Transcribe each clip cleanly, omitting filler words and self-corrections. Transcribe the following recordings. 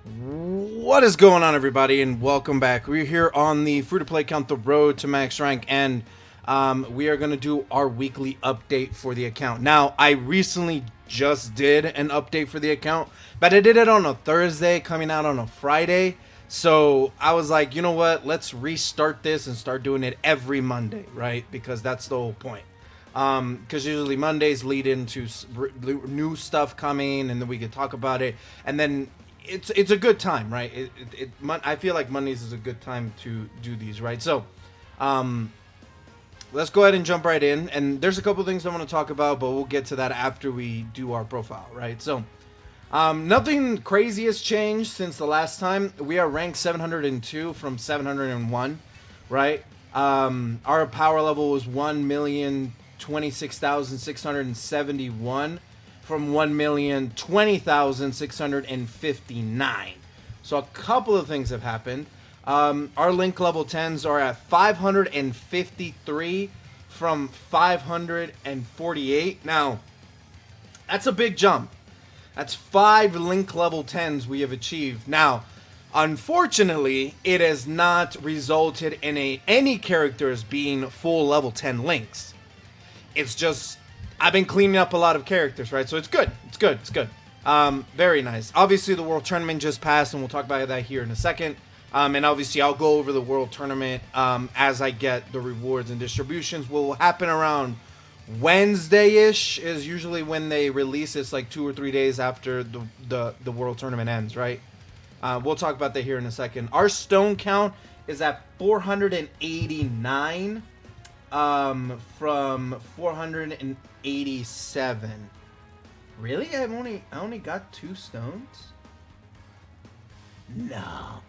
What is going on, everybody, and welcome back. We're here on the free-to-play account, The Road to Max Rank, and we are going to do our weekly update for the account. Now, I recently just did an update for the account, but I did it on a Thursday, coming out on a Friday. So I was like, you know what? Let's restart this and start doing it every Monday, right? Because that's the whole point. Because usually Mondays lead into new stuff coming, and then we could talk about it, and then it's a good time, right? I feel like Mondays is a good time to do these, right? So, um, let's go ahead and jump right in. And there's a couple things I want to talk about, but we'll get to that after we do our profile, right? So, nothing crazy has changed since the last time. We are ranked 702 from 701, right? Our power level was 1,026,671 from 1,020,659. So a couple of things have happened. Our link level 10s are at 553 from 548. Now, that's a big jump. That's 5 link level 10s we have achieved. Now, unfortunately, it has not resulted in any characters being full level 10 links. It's just I've been cleaning up a lot of characters, right? So it's good. It's good. It's good. Very nice. Obviously, the World Tournament just passed, and we'll talk about that here in a second. And obviously, I'll go over the World Tournament as I get the rewards and distributions. Will happen around Wednesday-ish is usually when they release. It's like 2 or 3 days after the World Tournament ends, right? We'll talk about that here in a second. Our stone count is at 489 from 487. Really? I only got 2 stones? No.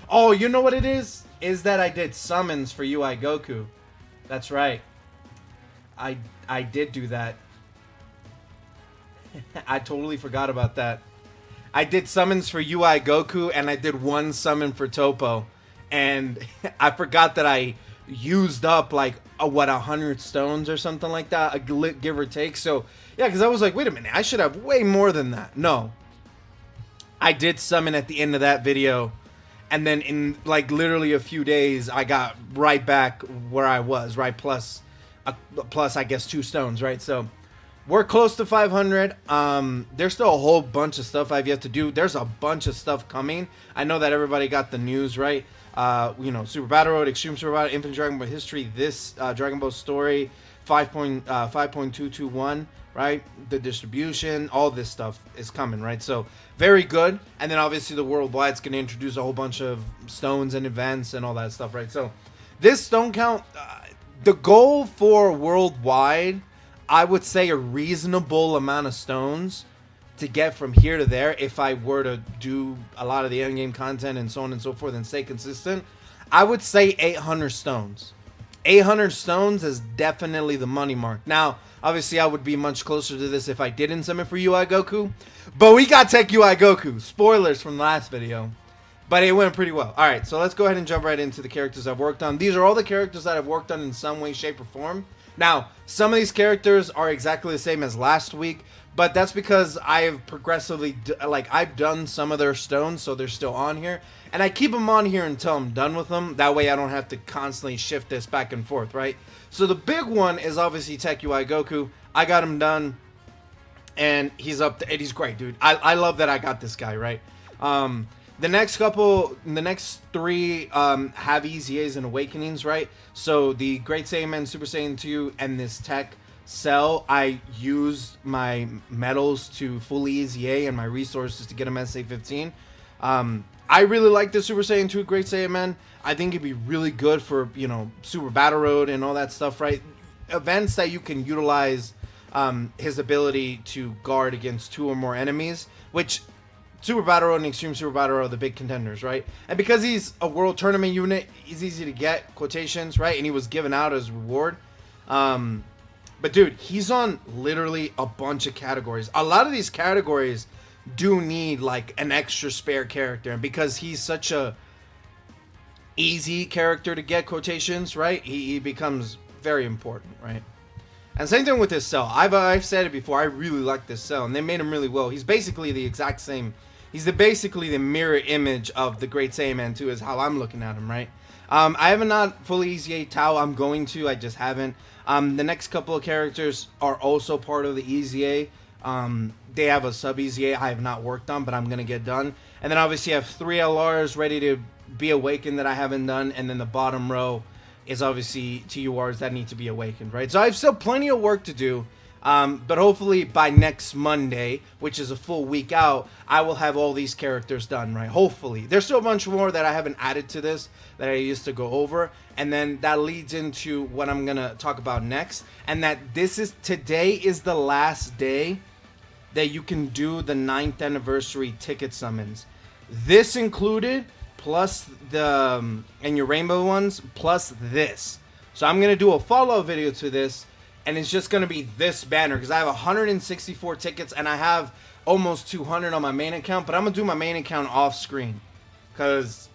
Oh, you know what it is? Is that I did summons for UI Goku. That's right. I did do that. I totally forgot about that. I did summons for UI Goku, and I did 1 summon for Topo. And I forgot that I used up like 100 stones or something like that, give or take. So yeah, because I was like, wait a minute, I should have way more than that. No, I did summon at the end of that video, and then in like literally a few days I got right back where I was, right? Plus I guess 2 stones, right? So we're close to 500. There's still a whole bunch of stuff I've yet to do. There's a bunch of stuff coming. I know that everybody got the news, right? Super Battle Road, Extreme Super Battle, Infinite Dragon Ball History, this Dragon Ball Story 5.221, right? The distribution, all this stuff is coming, right? So very good. And then obviously the Worldwide's going to introduce a whole bunch of stones and events and all that stuff, right? So this stone count, the goal for Worldwide, I would say a reasonable amount of stones to get from here to there, if I were to do a lot of the end game content and so on and so forth and stay consistent, I would say 800 stones. 800 stones is definitely the money mark. Now, obviously, I would be much closer to this if I didn't summon for UI Goku, but we got Tech UI Goku. Spoilers from the last video, but it went pretty well. All right, so let's go ahead and jump right into the characters I've worked on. These are all the characters that I've worked on in some way, shape, or form. Now, some of these characters are exactly the same as last week, but that's because I've progressively, I've done some of their stones, so they're still on here. And I keep them on here until I'm done with them. That way I don't have to constantly shift this back and forth, right? So the big one is obviously Tech UI Goku. I got him done, and he's up to, and he's great, dude. I love that I got this guy, right? The next 3 have EZAs and Awakenings, right? So the Great Saiyaman, Super Saiyan 2, and this Tech Cell, I used my medals to fully EZA and my resources to get him SA15. I really like the Super Saiyan 2 Great Saiyaman. I think it'd be really good for, Super Battle Road and all that stuff, right? Events that you can utilize his ability to guard against 2 or more enemies, which Super Battle Road and Extreme Super Battle Road are the big contenders, right? And because he's a World Tournament unit, he's easy to get, quotations, right? And he was given out as reward. But dude, he's on literally a bunch of categories. A lot of these categories do need like an extra spare character, and because he's such a easy character to get, quotations, right? He becomes very important, right? And same thing with this cell. I've said it before. I really like this cell, and they made him really well. He's basically the exact same He's basically the mirror image of the Great Saiyaman 2 is how I'm looking at him, right? I haven't not fully EZA Tao. I'm going to. I just haven't. The next couple of characters are also part of the EZA. They have a sub EZA I have not worked on, but I'm going to get done. And then obviously I have 3 LRs ready to be awakened that I haven't done. And then the bottom row is obviously TURs that need to be awakened, right? So I have still plenty of work to do. But hopefully by next Monday, which is a full week out, I will have all these characters done, right? Hopefully. There's still a bunch more that I haven't added to this that I used to go over. And then that leads into what I'm going to talk about next. And that today is the last day that you can do the 9th anniversary ticket summons. This included, plus the, and your rainbow ones, plus this. So I'm going to do a follow-up video to this. And it's just going to be this banner because I have 164 tickets and I have almost 200 on my main account. But I'm going to do my main account off screen because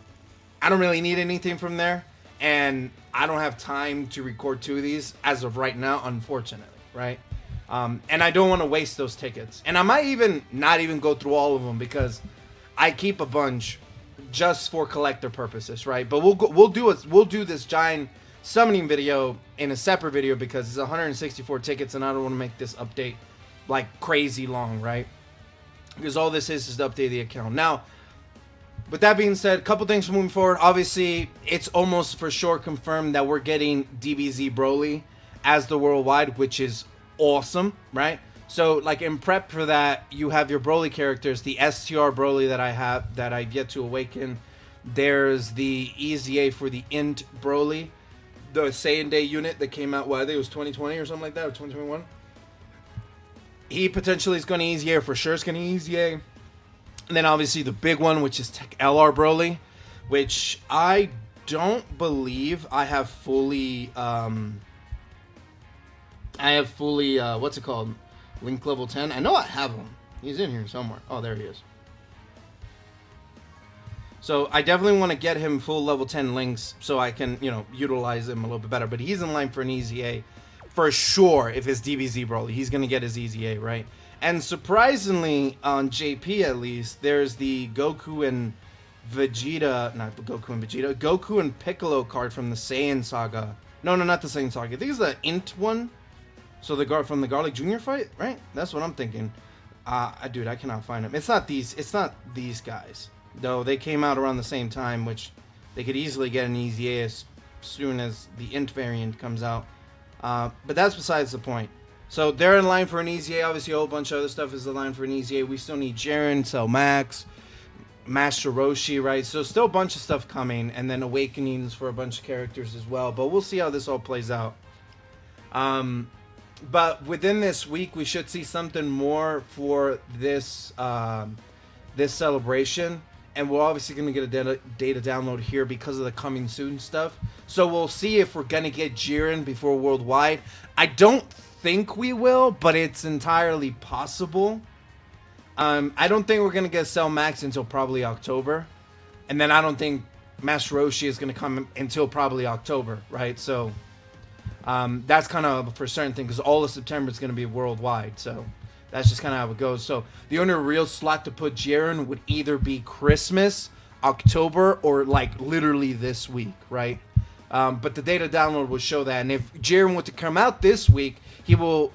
I don't really need anything from there. And I don't have time to record 2 of these as of right now, unfortunately, right? And I don't want to waste those tickets. And I might not even go through all of them because I keep a bunch just for collector purposes, right? But we'll do this giant summoning video in a separate video because it's 164 tickets and I don't want to make this update like crazy long, right? Because all this is to update the account. Now, with that being said, a couple things moving forward. Obviously, it's almost for sure confirmed that we're getting DBZ Broly as the worldwide, which is awesome, right? So, like, in prep for that, you have your Broly characters, the STR Broly that I have, that I've yet to awaken. There's the EZA for the Int Broly, the Saiyan Day unit that came out, I think it was 2020 or something like that, or 2021. He potentially is going to EZA, for sure is going to EZA. And then obviously the big one, which is Tech LR Broly, which I don't believe I have fully, what's it called? Link level 10. I know I have him. He's in here somewhere. Oh, there he is. So I definitely want to get him full level 10 links so I can, utilize him a little bit better. But he's in line for an EZA for sure. If it's DBZ Broly, he's going to get his EZA, right? And surprisingly, on JP at least, there's the Goku and Vegeta, not Goku and Vegeta, Goku and Piccolo card from the Saiyan Saga. No, not the Saiyan Saga. I think it's the Int one. So the guard from the Garlic Jr. fight, right? That's what I'm thinking. Dude, I cannot find him. It's not these guys. Though they came out around the same time, which they could easily get an EZA as soon as the Int variant comes out. But that's besides the point. So they're in line for an EZA. Obviously, a whole bunch of other stuff is in line for an EZA. We still need Jiren, Cell Max, Master Roshi, right? So still a bunch of stuff coming. And then Awakenings for a bunch of characters as well. But we'll see how this all plays out. But within this week, we should see something more for this this celebration. And we're obviously going to get a data download here because of the coming soon stuff. So we'll see if we're going to get Jiren before Worldwide. I don't think we will, but it's entirely possible. I don't think we're going to get Cell Max until probably October. And then I don't think Master Roshi is going to come until probably October, right? So that's kind of for certain thing because all of September is going to be worldwide. So that's just kind of how it goes. So the only real slot to put Jiren would either be Christmas, October, or like literally this week, right? But the data download will show that. And if Jiren were to come out this week, he will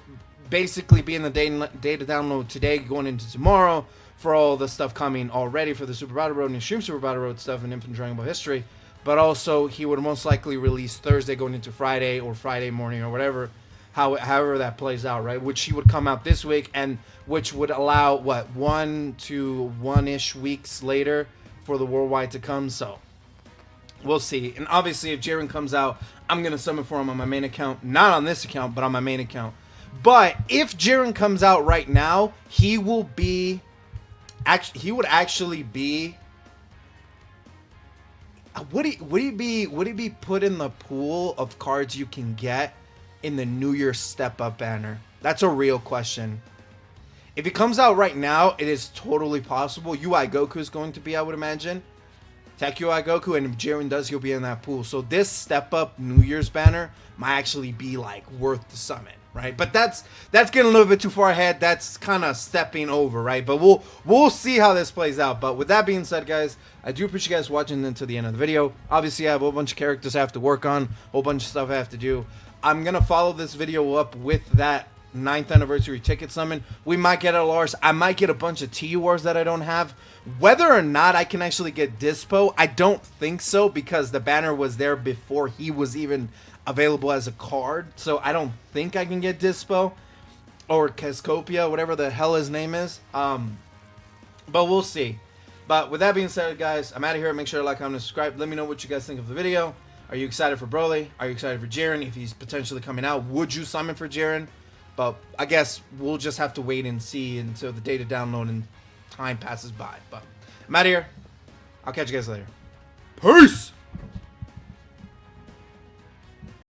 basically be in the data download today going into tomorrow for all the stuff coming already for the Super Battle Road and Extreme Super Battle Road stuff and Infinite Dragon Ball history. But also he would most likely release Thursday going into Friday or Friday morning or whatever. However that plays out, right? Which he would come out this week, and which would allow, 1 to 1-ish weeks later for the worldwide to come. So we'll see. And obviously, if Jiren comes out, I'm going to summon for him on my main account. Not on this account, but on my main account. But if Jiren comes out right now, he will be... he would actually be... Would he be put in the pool of cards you can get in the New Year's Step Up banner? That's a real question. If it comes out right now, it is totally possible. UI Goku is going to be, I would imagine. Tech UI Goku, and if Jiren does, he'll be in that pool. So this Step Up New Year's banner might actually be like worth the summon. right? But that's getting a little bit too far ahead. That's kind of stepping over, right? But we'll see how this plays out. But with that being said, guys, I do appreciate you guys watching until the end of the video. Obviously, I have a whole bunch of characters I have to work on, a whole bunch of stuff I have to do. I'm gonna follow this video up with that 9th anniversary ticket summon. We might get LRs. I might get a bunch of TURs that I don't have. Whether or not I can actually get Dispo, I don't think so, because the banner was there before he was even available as a card. So I don't think I can get Dispo or Cascopia, whatever the hell his name is. But we'll see. But with that being said, guys, I'm out of here. Make sure to like, comment, and subscribe. Let me know what you guys think of the video. Are you excited for Broly? Are you excited for Jiren? If he's potentially coming out, would you summon for Jiren? But I guess we'll just have to wait and see until the data download and time passes by. But I'm out of here. I'll catch you guys later. Peace!